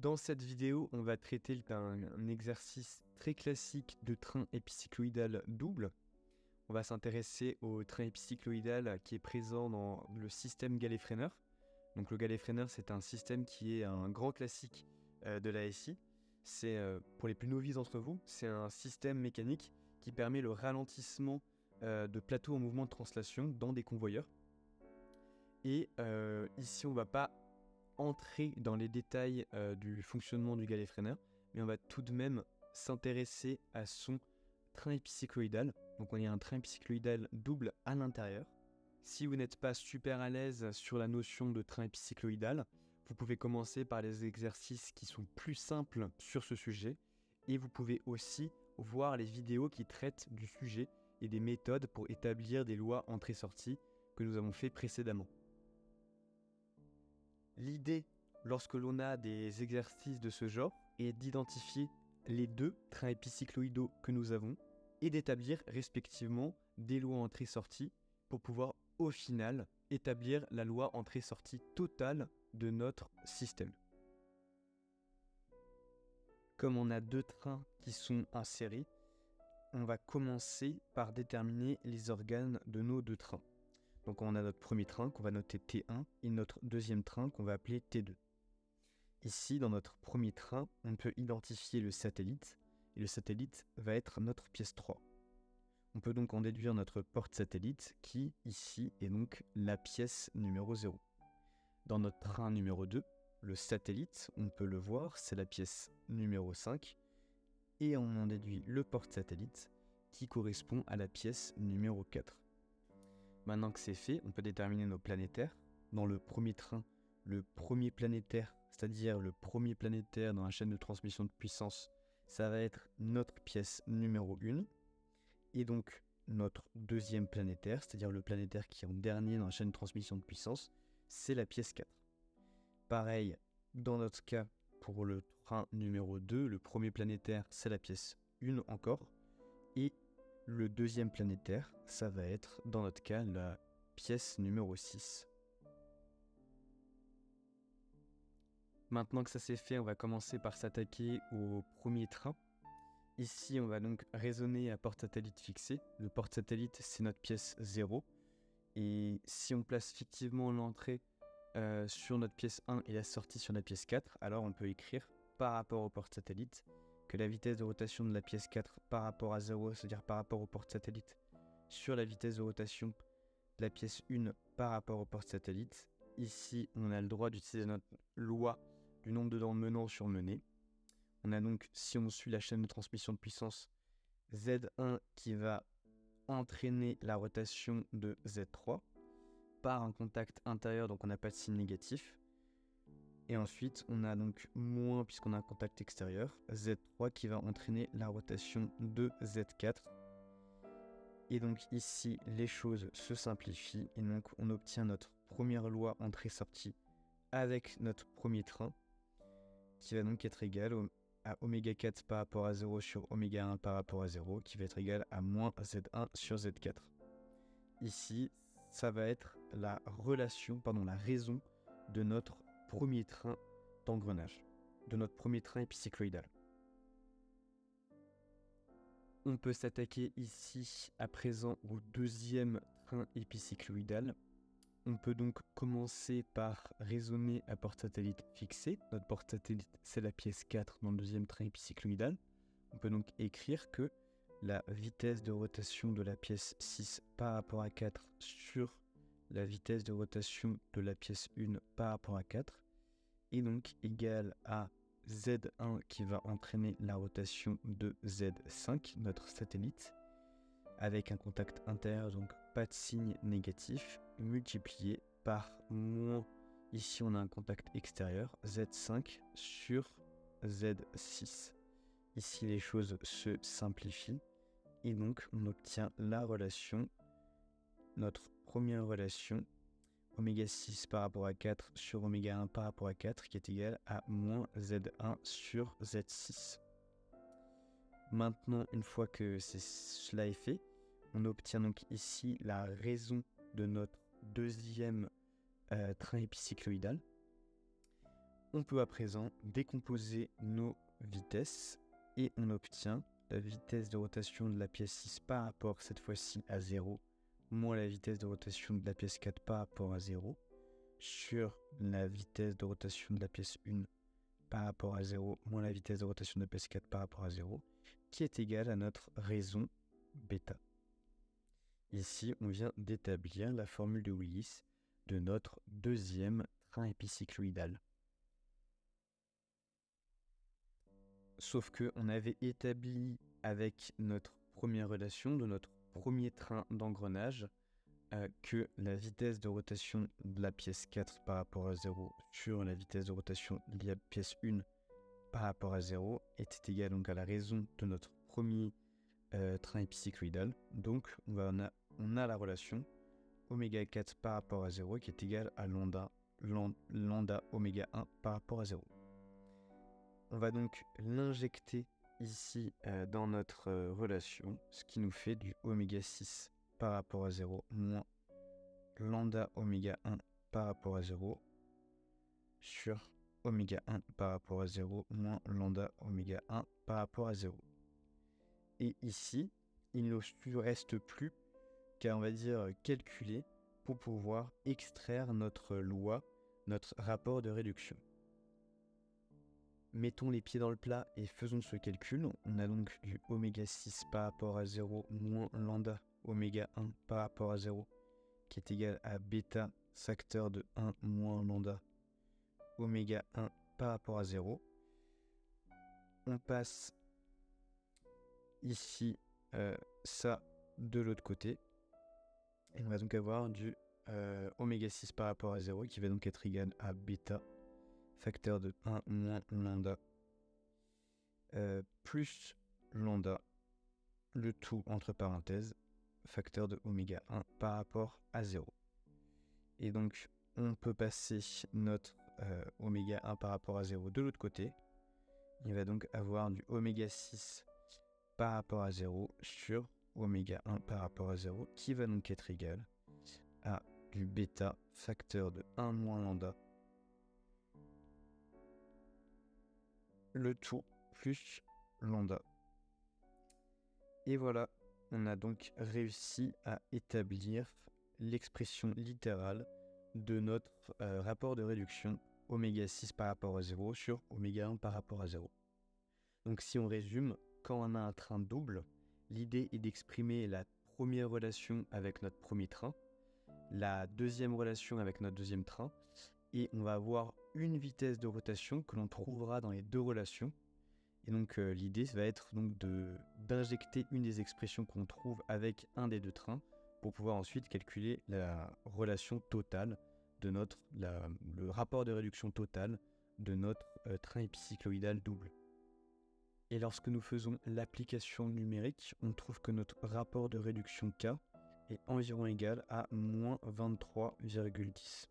Dans cette vidéo, on va traiter d'un exercice très classique de train épicycloïdal double. On va s'intéresser au train épicycloïdal qui est présent dans le système Galley-Freiner. Donc le Galley-Freiner, c'est un système qui est un grand classique de la SI. C'est, pour les plus novices d'entre vous, c'est un système mécanique qui permet le ralentissement de plateaux en mouvement de translation dans des convoyeurs. Et ici, on ne va pas entrer dans les détails du fonctionnement du Galley-Freiner, mais on va tout de même s'intéresser à son train épicycloïdal. Donc on a un train épicycloïdal double à l'intérieur. Si vous n'êtes pas super à l'aise sur la notion de train épicycloïdal, vous pouvez commencer par les exercices qui sont plus simples sur ce sujet, et vous pouvez aussi voir les vidéos qui traitent du sujet et des méthodes pour établir des lois entrée-sortie que nous avons fait précédemment. L'idée, lorsque l'on a des exercices de ce genre, est d'identifier les deux trains épicycloïdaux que nous avons et d'établir respectivement des lois entrée-sortie pour pouvoir, au final, établir la loi entrée-sortie totale de notre système. Comme on a deux trains qui sont insérés, on va commencer par déterminer les organes de nos deux trains. Donc on a notre premier train qu'on va noter T1 et notre deuxième train qu'on va appeler T2. Ici, dans notre premier train, on peut identifier le satellite, et le satellite va être notre pièce 3. On peut donc en déduire notre porte-satellite qui, ici, est donc la pièce numéro 0. Dans notre train numéro 2, le satellite, on peut le voir, c'est la pièce numéro 5, et on en déduit le porte-satellite qui correspond à la pièce numéro 4. Maintenant que c'est fait, on peut déterminer nos planétaires. Dans le premier train, le premier planétaire, c'est-à-dire le premier planétaire dans la chaîne de transmission de puissance, ça va être notre pièce numéro 1. Et donc, notre deuxième planétaire, c'est-à-dire le planétaire qui est en dernier dans la chaîne de transmission de puissance, c'est la pièce 4. Pareil, dans notre cas, pour le train numéro 2, le premier planétaire, c'est la pièce 1 encore. Et le deuxième planétaire, ça va être, dans notre cas, la pièce numéro 6. Maintenant que ça c'est fait, on va commencer par s'attaquer au premier train. Ici, on va donc raisonner à porte-satellite fixé. Le porte-satellite, c'est notre pièce 0. Et si on place fictivement l'entrée sur notre pièce 1 et la sortie sur la pièce 4, alors on peut écrire par rapport au porte-satellite que la vitesse de rotation de la pièce 4 par rapport à 0, c'est-à-dire par rapport au porte-satellite, sur la vitesse de rotation de la pièce 1 par rapport au porte-satellite. Ici, on a le droit d'utiliser notre loi du nombre de dents menant sur mené. On a donc, si on suit la chaîne de transmission de puissance, Z1 qui va entraîner la rotation de Z3 par un contact intérieur, donc on n'a pas de signe négatif. Et ensuite, on a donc moins, puisqu'on a un contact extérieur, Z3 qui va entraîner la rotation de Z4. Et donc ici, les choses se simplifient et donc on obtient notre première loi entrée-sortie avec notre premier train qui va donc être égal à oméga 4 par rapport à 0 sur oméga 1 par rapport à 0 qui va être égal à moins Z1 sur Z4. Ici, ça va être la raison de notre premier train d'engrenage, de notre premier train épicycloïdal. On peut s'attaquer ici à présent au deuxième train épicycloïdal. On peut donc commencer par raisonner à porte-satellite fixé. Notre porte-satellite, c'est la pièce 4 dans le deuxième train épicycloïdal. On peut donc écrire que la vitesse de rotation de la pièce 6 par rapport à 4 sur la vitesse de rotation de la pièce 1 par rapport à 4 est donc égale à Z1 qui va entraîner la rotation de Z5, notre satellite, avec un contact intérieur, donc pas de signe négatif, multiplié par moins, ici on a un contact extérieur, Z5 sur Z6. Ici les choses se simplifient et donc on obtient la relation, notre première relation, oméga 6 par rapport à 4 sur oméga 1 par rapport à 4 qui est égal à moins Z1 sur Z6. Maintenant, une fois que cela est fait, on obtient donc ici la raison de notre deuxième train épicycloïdal. On peut à présent décomposer nos vitesses et on obtient la vitesse de rotation de la pièce 6 par rapport cette fois-ci à 0, moins la vitesse de rotation de la pièce 4 par rapport à 0, sur la vitesse de rotation de la pièce 1 par rapport à 0, moins la vitesse de rotation de la pièce 4 par rapport à 0, qui est égale à notre raison bêta. Ici, on vient d'établir la formule de Willis de notre deuxième train épicycloïdal. Sauf qu'on avait établi avec notre première relation de notre premier train d'engrenage que la vitesse de rotation de la pièce 4 par rapport à 0 sur la vitesse de rotation de la pièce 1 par rapport à 0 était égale donc à la raison de notre premier train épicycloïdal. Donc on a la relation oméga 4 par rapport à 0 qui est égale à lambda oméga 1 par rapport à 0. On va donc l'injecter ici dans notre relation, ce qui nous fait du oméga 6 par rapport à 0 moins lambda oméga 1 par rapport à 0 sur oméga 1 par rapport à 0 moins lambda oméga 1 par rapport à 0. Et ici, il ne nous reste plus qu'à, on va dire, calculer pour pouvoir extraire notre loi, notre rapport de réduction. Mettons les pieds dans le plat et faisons ce calcul. On a donc du oméga 6 par rapport à 0 moins lambda oméga 1 par rapport à 0 qui est égal à bêta facteur de 1 moins lambda oméga 1 par rapport à 0. On passe ici ça de l'autre côté. Et on va donc avoir du oméga 6 par rapport à 0 qui va donc être égal à bêta facteur de 1 moins lambda plus lambda, le tout entre parenthèses, facteur de oméga 1 par rapport à 0. Et donc, on peut passer notre oméga 1 par rapport à 0 de l'autre côté. Il va donc avoir du oméga 6 par rapport à 0 sur oméga 1 par rapport à 0 qui va donc être égal à du bêta facteur de 1 moins lambda, le tout plus lambda. Et voilà, on a donc réussi à établir l'expression littérale de notre rapport de réduction oméga 6 par rapport à 0 sur oméga 1 par rapport à 0. Donc si on résume, quand on a un train double, l'idée est d'exprimer la première relation avec notre premier train, la deuxième relation avec notre deuxième train, et on va avoir une vitesse de rotation que l'on trouvera dans les deux relations. Et donc l'idée va être donc d'injecter une des expressions qu'on trouve avec un des deux trains pour pouvoir ensuite calculer la relation totale de le rapport de réduction totale de notre train épicycloïdal double. Et lorsque nous faisons l'application numérique, on trouve que notre rapport de réduction K est environ égal à moins 23,10.